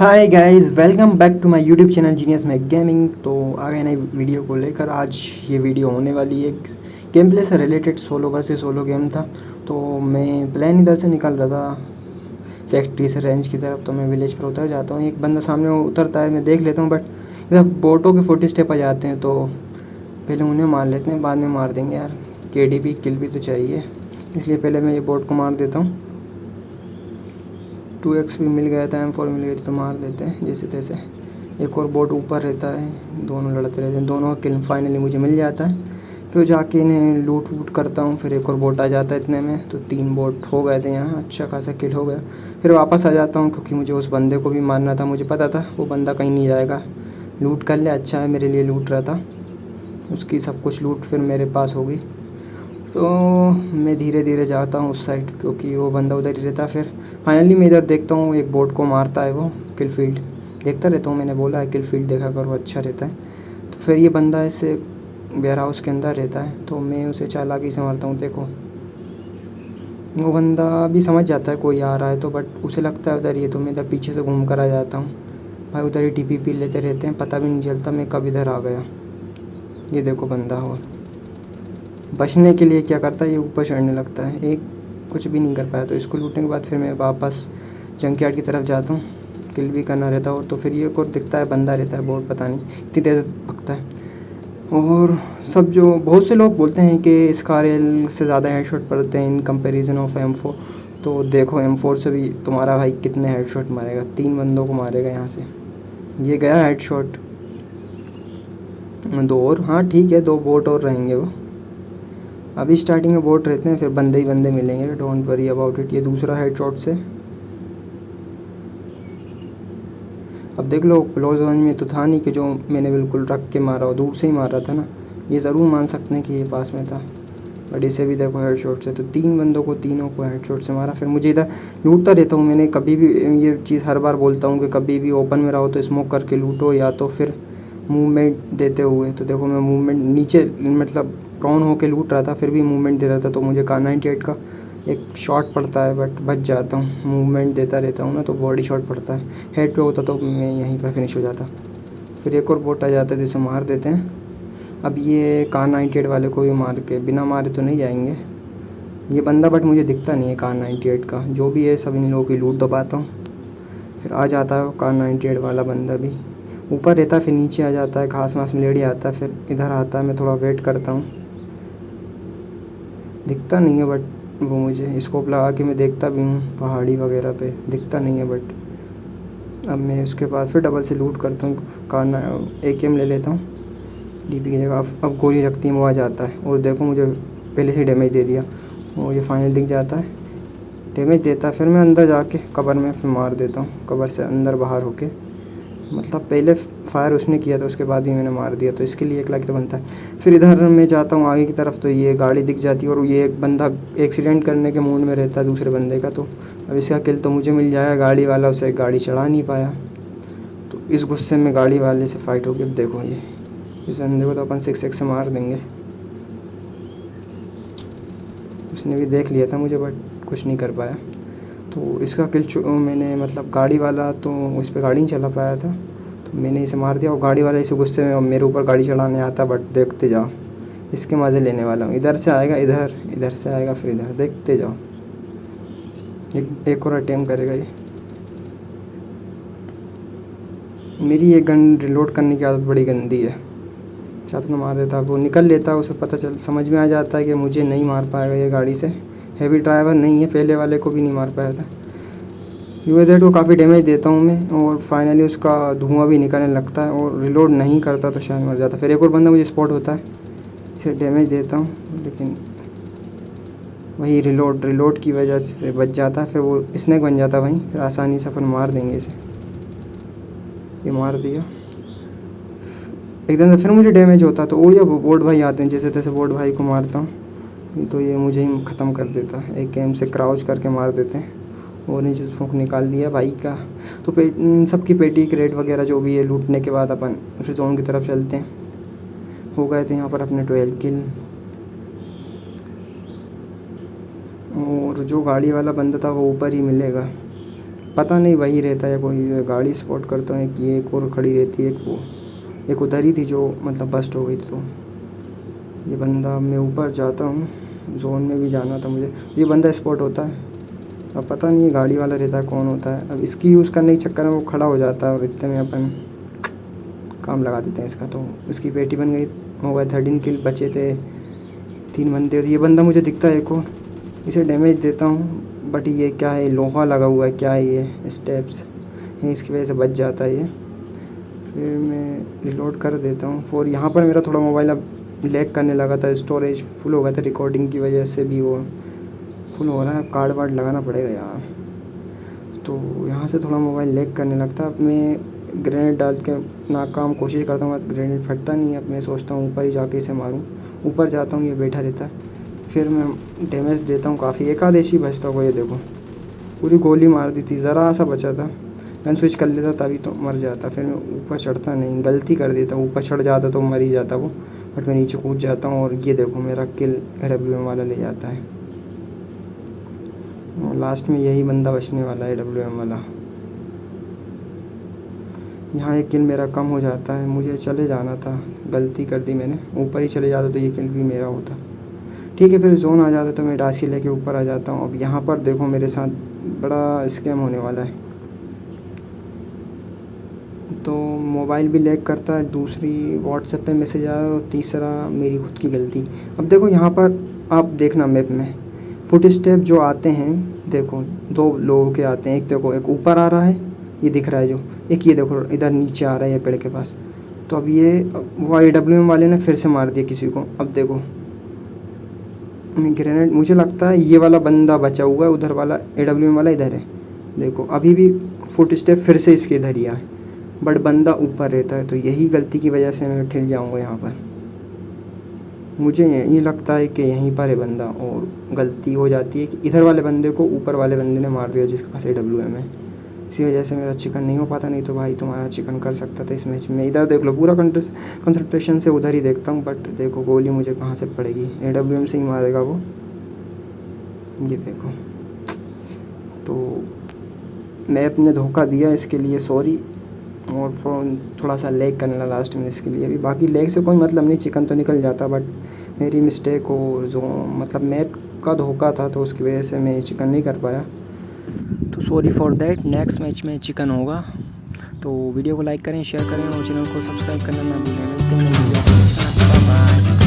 Hi guys, welcome back to my YouTube channel genius में gaming. तो आ गए नई वीडियो को लेकर। आज ये वीडियो होने वाली है गेम प्ले से related. Solo versus solo game था। तो मैं प्लान इधर से निकल रहा था फैक्ट्री से रेंज की तरफ। तो मैं विलेज पर उतर जाता हूँ, एक बंदा सामने उतरता है, मैं देख लेता हूँ। बट इधर बोटों के 40 स्टेप आ जाते हैं, तो पहले उन्हें मार लेते हैं, बाद में मार देंगे यार। KD किल भी तो चाहिए, इसलिए पहले मैं ये बोट को मार देता हूँ। 2x भी मिल गया था, M4 मिल गई थी, तो मार देते हैं जैसे तैसे। एक और बोट ऊपर रहता है, दोनों लड़ते रहते हैं, दोनों का किल फाइनली मुझे मिल जाता है। फिर जाके इन्हें लूट वूट करता हूँ। फिर एक और बोट आ जाता है, इतने में तो 3 बोट हो गए थे यहाँ, अच्छा खासा किल हो गया। फिर वापस आ जाता हूँ, क्योंकि मुझे उस बंदे को भी मारना था। मुझे पता था वो बंदा कहीं नहीं जाएगा, लूट कर ले। अच्छा है मेरे लिए लूट रहा था, उसकी सब कुछ लूट फिर मेरे पास होगी। तो मैं धीरे धीरे जाता हूँ उस साइड, क्योंकि वो बंदा उधर ही रहता। फिर फाइनली मैं इधर देखता हूँ, एक बोट को मारता है वो। किल फील्ड देखता रहता हूँ, मैंने बोला है किल फील्ड देखा करो, अच्छा रहता है। तो फिर ये बंदा ऐसे वेयर हाउस के अंदर रहता है, तो मैं उसे चालाकी से मारता हूँ। देखो वो बंदा भी समझ जाता है कोई आ रहा है, तो बट उसे लगता है उधर ही है, तो मैं इधर पीछे से घूम कर आ जाता हूँ। भाई उधर ही TPP लेते रहते हैं, पता भी नहीं चलता मैं कब इधर आ गया। ये देखो बंदा हो, बचने के लिए क्या करता है, ये ऊपर चढ़ने लगता है। एक कुछ भी नहीं कर पाया। तो इसको लूटने के बाद फिर मैं वापस जंकयार्ड की तरफ जाता हूँ, किल भी करना रहता है। और तो फिर ये को दिखता है बंदा रहता है, बोर्ड पता नहीं इतनी देर भगता है। और सब जो बहुत से लोग बोलते हैं कि स्कारल से ज़्यादा हेडशॉट पड़ते हैं इन कंपैरिजन ऑफ M4। तो देखो M4 से भी तुम्हारा भाई कितने हेडशॉट मारेगा, 3 बंदों को मारेगा यहाँ से। ये गया हेडशॉट। 2 और, हाँ ठीक है, 2 बोट और रहेंगे वो। अभी स्टार्टिंग में बोट रहते हैं, फिर बंदे ही बंदे मिलेंगे, डोंट वरी अबाउट इट। ये दूसरा हेडशॉट से। अब देख लो क्लोज रेंज में तो था नहीं कि जो मैंने बिल्कुल रख के मारा हो, दूर से ही मारा था ना। ये ज़रूर मान सकते हैं कि ये पास में था। बट इसे भी देखो हेडशॉट से, तो 3 बंदों को, तीनों को हेडशॉट से मारा। फिर मुझे इधर लूटता रहता हूँ। मैंने कभी भी ये चीज़ हर बार बोलता हूँ कि कभी भी ओपन में रहो तो स्मोक करके लूटो, या तो फिर मूवमेंट देते हुए। तो देखो मैं मूवमेंट नीचे मतलब प्राउन होके लूट रहा था, फिर भी मूवमेंट दे रहा था। तो मुझे Kar98 का एक शॉट पड़ता है, बट बच जाता हूँ। मूवमेंट देता रहता हूँ ना, तो बॉडी शॉट पड़ता है। हेड पे होता तो मैं यहीं पर फिनिश हो जाता। फिर एक और बोट आ जाता है जिसे मार देते हैं। अब ये Kar98 वाले को भी मार के, बिना मारे तो नहीं जाएंगे। ये बंदा बट मुझे दिखता नहीं है Kar98 का, जो भी है सब इन लोगों की लूट दबाता हूँ। फिर आ जाता है Kar98 वाला बंदा भी, ऊपर रहता है, फिर नीचे आ जाता है, घास वास में लेडी आता है, फिर इधर आता है। मैं थोड़ा वेट करता हूँ, दिखता नहीं है बट वो मुझे स्कोप लगा के मैं देखता भी हूँ, पहाड़ी वगैरह पे दिखता नहीं है। बट अब मैं उसके बाद फिर डबल से लूट करता हूँ, AKM ले लेता हूँ DP की जगह। अब गोली रखती है, वो आ जाता है। और देखो मुझे पहले से डैमेज दे दिया, वो मुझे फाइनल दिख जाता है, डैमेज देता है। फिर मैं अंदर जाके कवर में फिर मार देता हूँ, कवर से अंदर बाहर होके। मतलब पहले फायर उसने किया था, उसके बाद ही मैंने मार दिया, तो इसके लिए 1 लाख तो बनता है। फिर इधर मैं जाता हूँ आगे की तरफ, तो ये गाड़ी दिख जाती है, और ये एक बंदा एक्सीडेंट करने के मूड में रहता है दूसरे बंदे का। तो अब इसका किल तो मुझे मिल जाएगा, गाड़ी वाला उसे गाड़ी चढ़ा नहीं पाया। तो इस गुस्से में गाड़ी वाले से फ़ाइट होगी। अब देखो ये इस बंदे को तो अपन 6x से मार देंगे। उसने भी देख लिया था मुझे, बट कुछ नहीं कर पाया। तो इसका किल मैंने मतलब गाड़ी वाला तो उस पर गाड़ी नहीं चला पाया था, तो मैंने इसे मार दिया। और गाड़ी वाला इसे गुस्से में मेरे ऊपर गाड़ी चढ़ाने आता। बट देखते जाओ, इसके मज़े लेने वाला हूँ। इधर से आएगा, इधर इधर से आएगा, फिर इधर, देखते जाओ। एक और अटेम्प्ट करेगा ये। मेरी ये गन रिलोड करने की आदत बड़ी गंदी है। चाहता तो मार देता, वो निकल लेता, उसे पता चल समझ में आ जाता है कि मुझे नहीं मार पाएगा ये गाड़ी से। हैवी ड्राइवर नहीं है, पहले वाले को भी नहीं मार पाया था। UAZ को काफ़ी डैमेज देता हूँ मैं, और फाइनली उसका धुआं भी निकलने लगता है, और रिलोड नहीं करता तो शायद मर जाता। फिर एक और बंदा मुझे स्पॉट होता है, इसे डैमेज देता हूँ, लेकिन वही रिलोड की वजह से बच जाता है। फिर वो स्नैक बन जाता वहीं, फिर आसानी से अपन मार देंगे इसे। ये मार दिया एकदम से। फिर मुझे डैमेज होता, तो वो जब बोर्ड भाई आते हैं, जैसे तैसे बोर्ड भाई को मारता हूँ, तो ये मुझे ही ख़त्म कर देता है। एक गेम से क्राउच करके मार देते हैं, और नीचे स्मोक निकाल दिया भाई का। तो सबकी पेटी क्रेट वगैरह जो भी है लूटने के बाद अपन फिर जोन की तरफ चलते हैं। हो गए थे यहाँ पर अपने 12 किल। और जो गाड़ी वाला बंदा था वो ऊपर ही मिलेगा, पता नहीं वही रहता है, कोई गाड़ी स्पॉट करता है कि एक और खड़ी रहती है, एक उधर ही थी जो मतलब बस्ट हो गई थी। तो ये बंदा, मैं ऊपर जाता हूँ, जोन में भी जाना था मुझे, ये बंदा स्पॉट होता है। अब पता नहीं ये गाड़ी वाला रहता है कौन होता है। अब इसकी यूज़ करने के चक्कर में वो खड़ा हो जाता है और इतने में अपन काम लगा देते हैं इसका। तो उसकी पेटी बन गई, हो गए 13 किल, बचे थे 3 बंदे। और ये बंदा मुझे दिखता है एक और, इसे डैमेज देता हूँ, बट ये क्या है, लोहा लगा हुआ है, क्या है ये स्टेप्स है, इसकी वजह से बच जाता है ये। फिर मैं रिलोड कर देता हूँ। और यहाँ पर मेरा थोड़ा मोबाइल अब लैग करने लगा था, स्टोरेज फुल हो गया था, रिकॉर्डिंग की वजह से भी वो फुल हो रहा है। अब कार्ड वार्ड लगाना पड़ेगा यार। तो यहाँ से थोड़ा मोबाइल लैग करने लगता है। अब मैं ग्रेनेड डाल के नाकाम कोशिश करता हूँ, ग्रेनेड फटता नहीं है। अब मैं सोचता हूँ ऊपर ही जाके इसे मारूँ। ऊपर जाता हूँ, ये बैठा रहता है, फिर मैं डैमेज देता हूँ काफ़ी। एक आध ऐसी बचता होगा, ये देखो पूरी गोली मार दी थी, ज़रा सा बचा था। गन स्विच कर लेता तभी तो मर जाता। फिर मैं ऊपर चढ़ता नहीं, गलती कर देता, ऊपर चढ़ जाता तो मर ही जाता वो, बट मैं नीचे कूद जाता हूँ। और ये देखो मेरा किल AWM वाला ले जाता है। और लास्ट में यही बंदा बचने वाला है, AWM वाला। यहाँ एक किल मेरा कम हो जाता है, मुझे चले जाना था, गलती कर दी मैंने, ऊपर ही चले जाता तो ये किल भी मेरा होता। ठीक है, फिर जोन आ जाता तो मैं डासी लेके ऊपर आ जाता हूँ। अब यहाँ पर देखो मेरे साथ बड़ा स्कैम होने वाला है। तो मोबाइल भी लैग करता है, दूसरी व्हाट्सएप पे मैसेज आया, और तीसरा मेरी खुद की गलती। अब देखो यहाँ पर आप देखना मैप में फुट स्टेप जो आते हैं, देखो 2 लोगों के आते हैं। एक देखो, एक ऊपर आ रहा है, ये दिख रहा है जो, एक ये देखो इधर नीचे आ रहा है ये पेड़ के पास। तो अब ये वो AWM वाले ने फिर से मार दिया किसी को। अब देखो ग्रेनेड, मुझे लगता है ये वाला बंदा बचा हुआ है, उधर वाला AWM वाला इधर है। देखो अभी भी फुट स्टेप फिर से इसके इधर ही आए, बट बंदा ऊपर रहता है। तो यही गलती की वजह से मैं ठिल जाऊंगा यहाँ पर। मुझे ये लगता है कि यहीं पर है बंदा, और गलती हो जाती है कि इधर वाले बंदे को ऊपर वाले बंदे ने मार दिया जिसके पास AWM है। इसी वजह से मेरा चिकन नहीं हो पाता, नहीं तो भाई तुम्हारा चिकन कर सकता था इस मैच में। इधर देख लो, पूरा कंसंट्रेशन से उधर ही देखता हूँ, बट देखो गोली मुझे कहाँ से पड़ेगी, AWM से ही मारेगा वो, ये देखो। तो मैं अपने धोखा दिया, इसके लिए सॉरी। और फ़ोन थोड़ा सा लैग करने लगा लास्ट में, इसके लिए भी। बाकी लैग से कोई मतलब नहीं, चिकन तो निकल जाता, बट मेरी मिस्टेक, और जो मतलब मैप का धोखा था तो उसकी वजह से मैं चिकन नहीं कर पाया। तो sorry for that. Next match में चिकन होगा। तो वीडियो को लाइक करें, शेयर करें और चैनल को सब्सक्राइब करना ना भूलें। मिलते हैं। बाय।